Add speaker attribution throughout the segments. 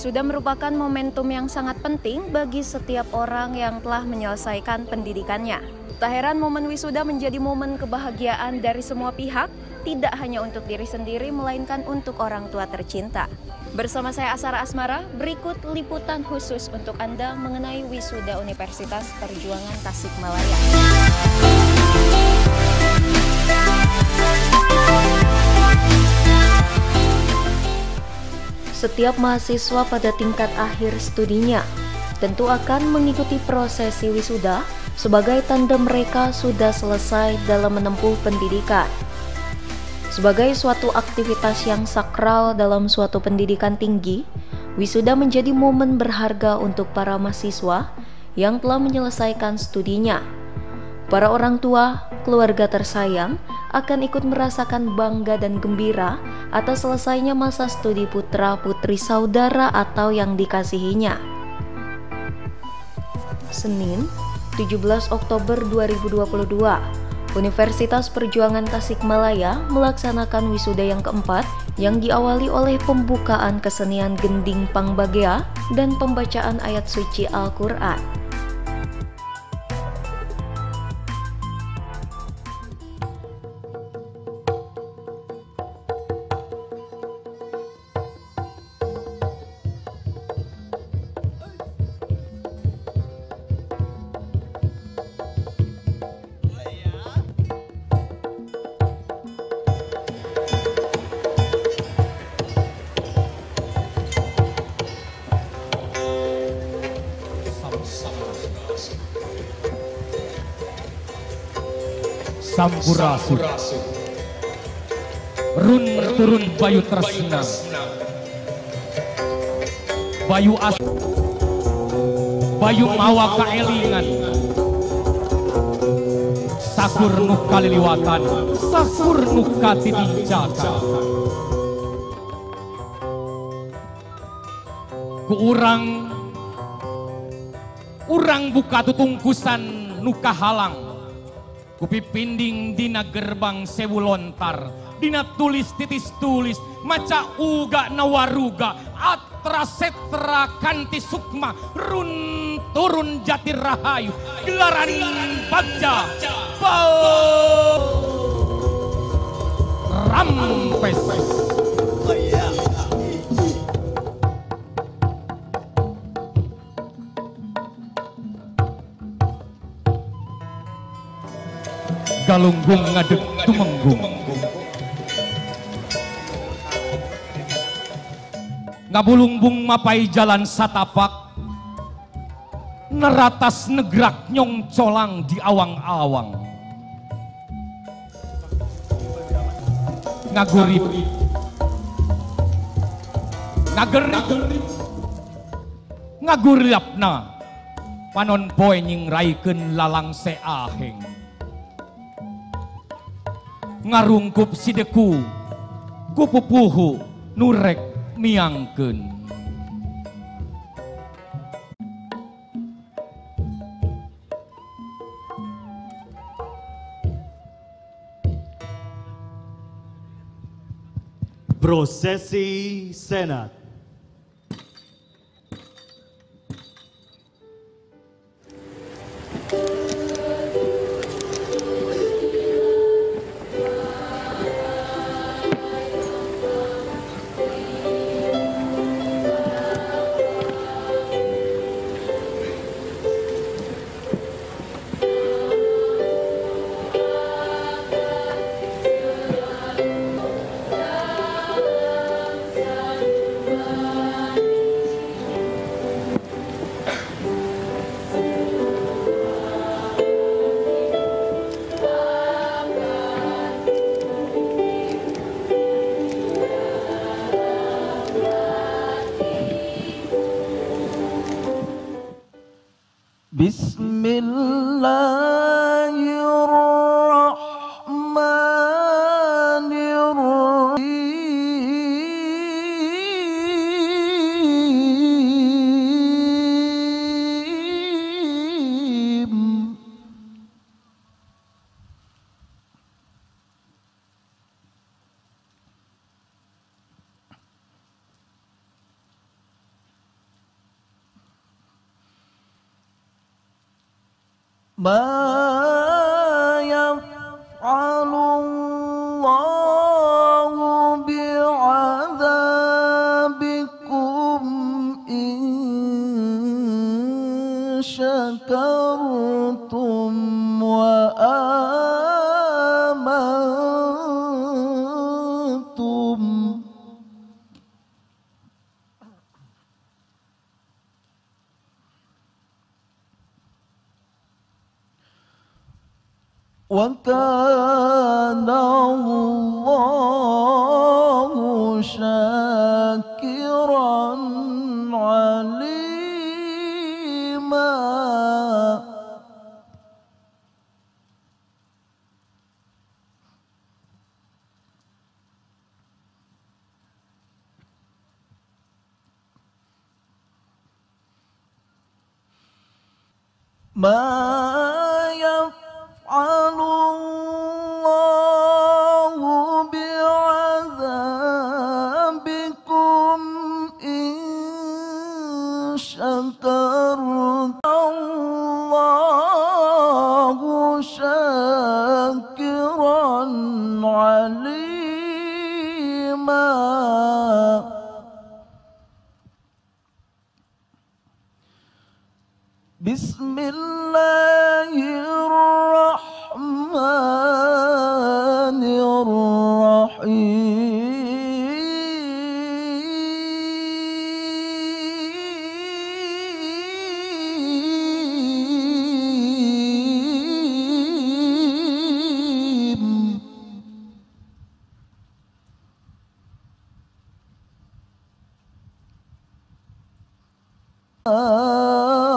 Speaker 1: Wisuda merupakan momentum yang sangat penting bagi setiap orang yang telah menyelesaikan pendidikannya. Tak heran momen wisuda menjadi momen kebahagiaan dari semua pihak, tidak hanya untuk diri sendiri melainkan untuk orang tua tercinta. Bersama saya Asara Asmara, berikut liputan khusus untuk Anda mengenai wisuda Universitas Perjuangan Tasikmalaya. Setiap mahasiswa pada tingkat akhir studinya tentu akan mengikuti prosesi wisuda sebagai tanda mereka sudah selesai dalam menempuh pendidikan. Sebagai suatu aktivitas yang sakral dalam suatu pendidikan tinggi, wisuda menjadi momen berharga untuk para mahasiswa yang telah menyelesaikan studinya. Para orang tua, keluarga tersayang akan ikut merasakan bangga dan gembira atas selesainya masa studi putra-putri saudara atau yang dikasihinya. Senin, 17 Oktober 2022, Universitas Perjuangan Tasikmalaya melaksanakan wisuda yang keempat yang diawali oleh pembukaan kesenian gending pangbagea dan pembacaan ayat suci Al-Quran.
Speaker 2: Sampurasun Run turun bayu tresna Bayu as Bayu mawa kaelingan Sakur nuka liliwatan Sakur nuka titinjaka Ku urang buka tutungkusan nuka halang Kupipinding dina gerbang sewu lontar, dina tulis titis tulis, maca uga nawaruga, atra setra kanti sukma, run turun jati rahayu, gelaran bagja, bau rampes. Galunggung ngadeg tumenggung ngabulungbung mapai jalan satapak neratas negrak nyong colang di awang-awang ngagurip ngaguriapna panon poe nyingraikeun lalang seaheng ngarungkup sideku kupupuhu nurek miangkeun
Speaker 3: prosesi senat.
Speaker 4: yaf'alullahu bi'adzabikum in syakartum wa amantum. Wa kana Allahu syakiran alima. Allahu bi'adzabikum in syakartum. Allahu syakiran alima. Bismillahirrahmanirrahim.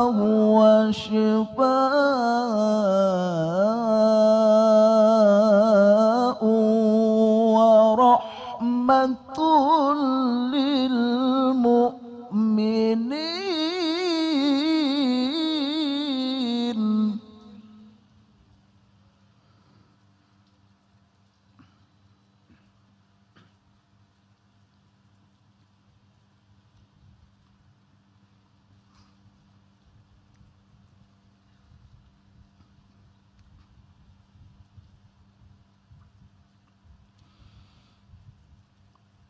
Speaker 4: Huwa shifaa'u wa rahmatul lil mu'minin.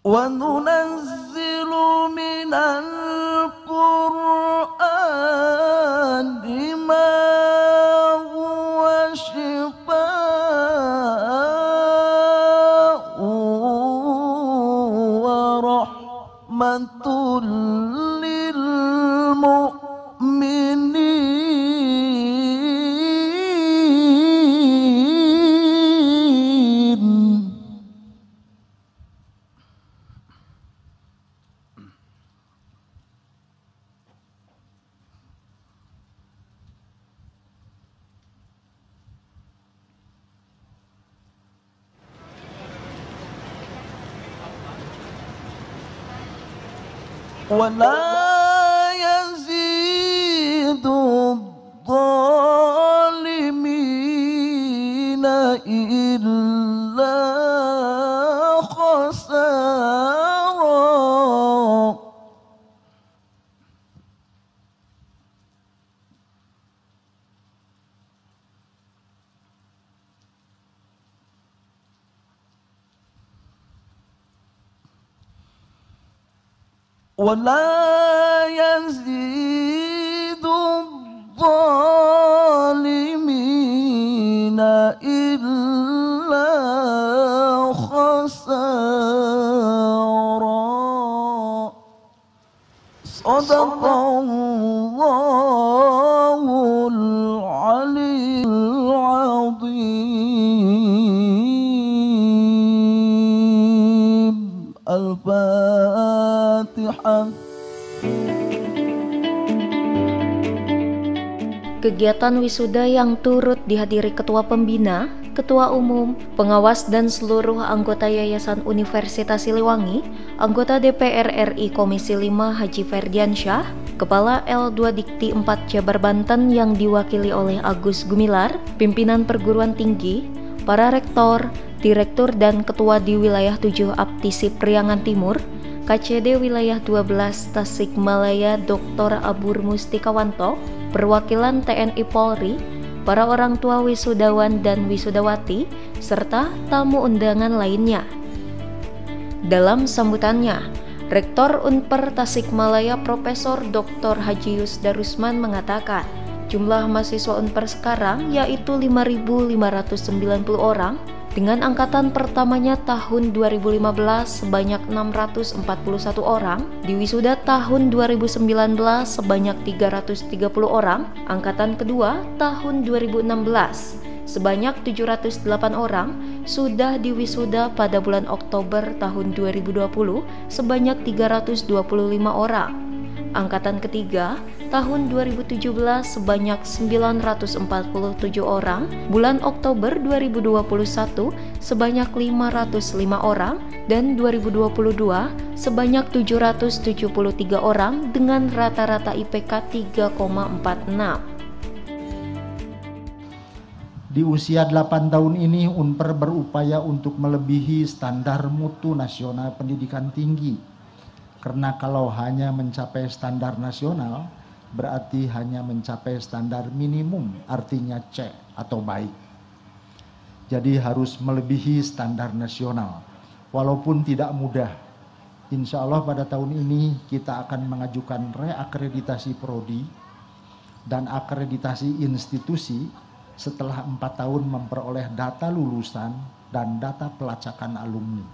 Speaker 4: Wa nunazzilu minal Qur'ani ma huwa shifaa'u wa rahmatul lil mu'minin. ولا يزيد الظالمين إلا خسارا. ولا يزيد الظالمين إلا خسارا. صدق الله العلي العظيم. الفاتحة.
Speaker 1: Kegiatan wisuda yang turut dihadiri Ketua Pembina, Ketua Umum, Pengawas dan seluruh anggota Yayasan Universitas Siliwangi, anggota DPR RI Komisi 5 Haji Ferdiansyah, Kepala L2 Dikti 4 Jabar Banten yang diwakili oleh Agus Gumilar, pimpinan perguruan tinggi, para rektor, direktur dan ketua di wilayah 7 Aptisip Priangan Timur, KCD wilayah 12 Tasikmalaya Dr. Abur Mustikawanto, perwakilan TNI Polri, para orang tua wisudawan dan wisudawati, serta tamu undangan lainnya. Dalam sambutannya, Rektor Unper Tasikmalaya Profesor Dr. Haji Yusdarusman mengatakan, jumlah mahasiswa Unper sekarang yaitu 5.590 orang, dengan angkatan pertamanya tahun 2015 sebanyak 641 orang, di wisuda tahun 2019 sebanyak 330 orang, angkatan kedua tahun 2016 sebanyak 708 orang, sudah di wisuda pada bulan Oktober tahun 2020 sebanyak 325 orang. Angkatan ketiga tahun 2017 sebanyak 947 orang, bulan Oktober 2021 sebanyak 505 orang, dan 2022 sebanyak 773 orang dengan rata-rata IPK 3,46.
Speaker 5: Di usia 8 tahun ini, Unper berupaya untuk melebihi standar mutu nasional pendidikan tinggi. Karena kalau hanya mencapai standar nasional, berarti hanya mencapai standar minimum, artinya C atau baik. Jadi harus melebihi standar nasional, walaupun tidak mudah. Insya Allah pada tahun ini kita akan mengajukan reakreditasi prodi dan akreditasi institusi setelah 4 tahun memperoleh data lulusan dan data pelacakan alumni.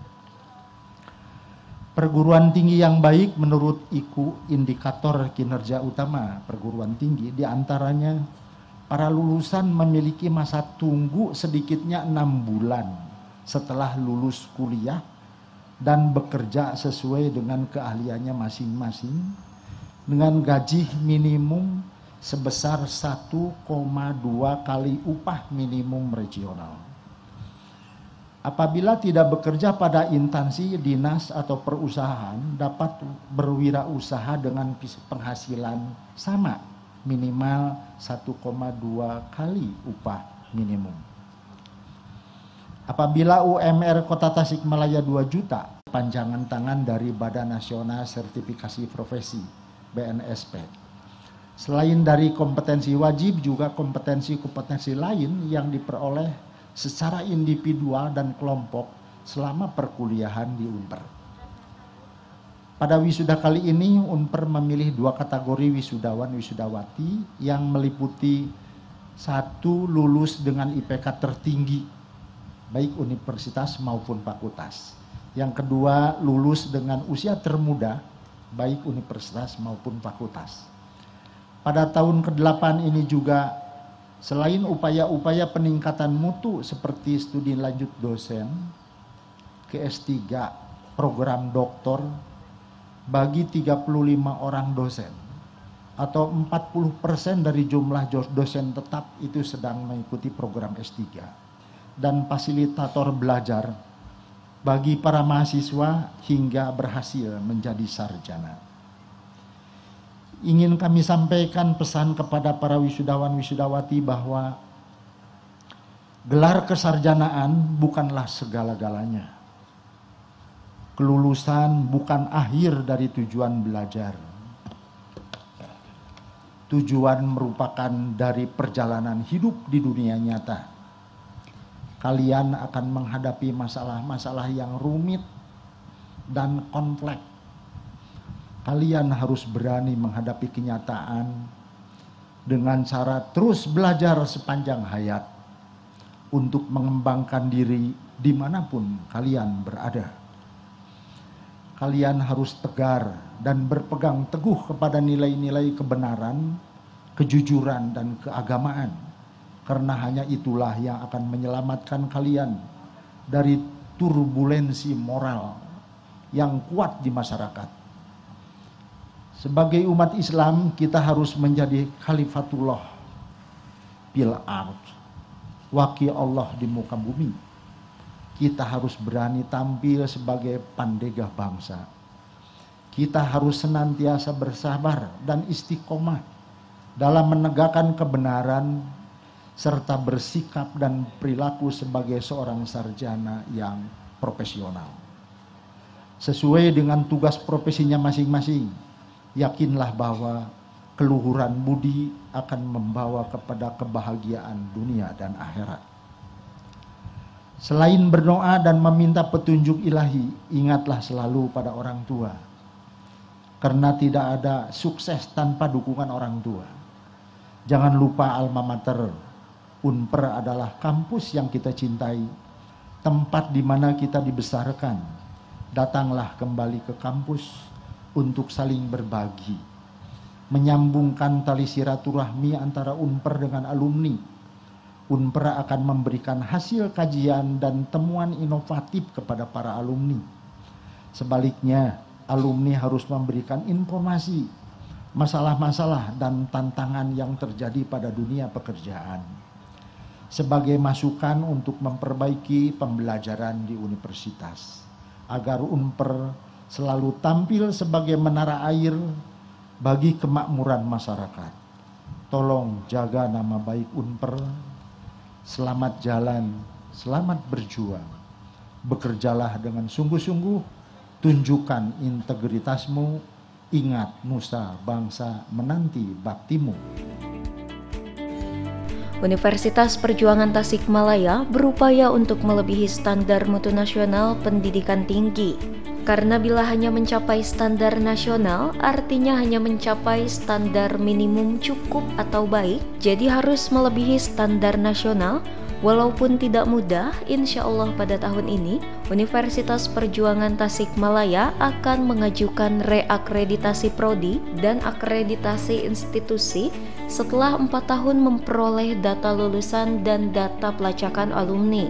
Speaker 5: Perguruan tinggi yang baik menurut IKU, indikator kinerja utama perguruan tinggi, diantaranya para lulusan memiliki masa tunggu sedikitnya 6 bulan setelah lulus kuliah dan bekerja sesuai dengan keahliannya masing-masing dengan gaji minimum sebesar 1,2 kali upah minimum regional. Apabila tidak bekerja pada instansi dinas atau perusahaan, dapat berwirausaha dengan penghasilan sama minimal 1,2 kali upah minimum. Apabila UMR Kota Tasikmalaya 2 juta, panjangan tangan dari Badan Nasional Sertifikasi Profesi BNSP. Selain dari kompetensi wajib, juga kompetensi-kompetensi lain yang diperoleh secara individual dan kelompok selama perkuliahan di Unper. Pada wisuda kali ini, Unper memilih 2 kategori wisudawan wisudawati yang meliputi 1, lulus dengan IPK tertinggi, baik universitas maupun fakultas. Yang kedua, lulus dengan usia termuda, baik universitas maupun fakultas. Pada tahun ke-8 ini juga, selain upaya-upaya peningkatan mutu seperti studi lanjut dosen, ke S3, program doktor bagi 35 orang dosen, atau 40% dari jumlah dosen tetap itu sedang mengikuti program S3, dan fasilitator belajar bagi para mahasiswa hingga berhasil menjadi sarjana. Ingin kami sampaikan pesan kepada para wisudawan wisudawati bahwa gelar kesarjanaan bukanlah segala-galanya. Kelulusan bukan akhir dari tujuan belajar. Tujuan merupakan dari perjalanan hidup di dunia nyata. Kalian akan menghadapi masalah-masalah yang rumit dan kompleks. Kalian harus berani menghadapi kenyataan dengan cara terus belajar sepanjang hayat untuk mengembangkan diri dimanapun kalian berada. Kalian harus tegar dan berpegang teguh kepada nilai-nilai kebenaran, kejujuran, dan keagamaan. Karena hanya itulah yang akan menyelamatkan kalian dari turbulensi moral yang kuat di masyarakat. Sebagai umat Islam, kita harus menjadi khalifatullah bil ard, wakil Allah di muka bumi. Kita harus berani tampil sebagai pandegah bangsa. Kita harus senantiasa bersabar dan istiqomah dalam menegakkan kebenaran serta bersikap dan perilaku sebagai seorang sarjana yang profesional. Sesuai dengan tugas profesinya masing-masing, yakinlah bahwa keluhuran budi akan membawa kepada kebahagiaan dunia dan akhirat. Selain berdoa dan meminta petunjuk ilahi, ingatlah selalu pada orang tua. Karena tidak ada sukses tanpa dukungan orang tua. Jangan lupa alma mater. Unper adalah kampus yang kita cintai, tempat di mana kita dibesarkan. Datanglah kembali ke kampus untuk saling berbagi, menyambungkan tali silaturahmi antara Unper dengan alumni. Unper akan memberikan hasil kajian dan temuan inovatif kepada para alumni. Sebaliknya, alumni harus memberikan informasi, masalah-masalah dan tantangan yang terjadi pada dunia pekerjaan sebagai masukan untuk memperbaiki pembelajaran di universitas, agar Unper selalu tampil sebagai menara air bagi kemakmuran masyarakat. Tolong jaga nama baik Unper. Selamat jalan, selamat berjuang. Bekerjalah dengan sungguh-sungguh, tunjukkan integritasmu, ingat nusa bangsa menanti baktimu.
Speaker 1: Universitas Perjuangan Tasikmalaya berupaya untuk melebihi standar mutu nasional pendidikan tinggi. Karena bila hanya mencapai standar nasional, artinya hanya mencapai standar minimum cukup atau baik, jadi harus melebihi standar nasional. Walaupun tidak mudah, insya Allah pada tahun ini, Universitas Perjuangan Tasikmalaya akan mengajukan reakreditasi prodi dan akreditasi institusi setelah 4 tahun memperoleh data lulusan dan data pelacakan alumni.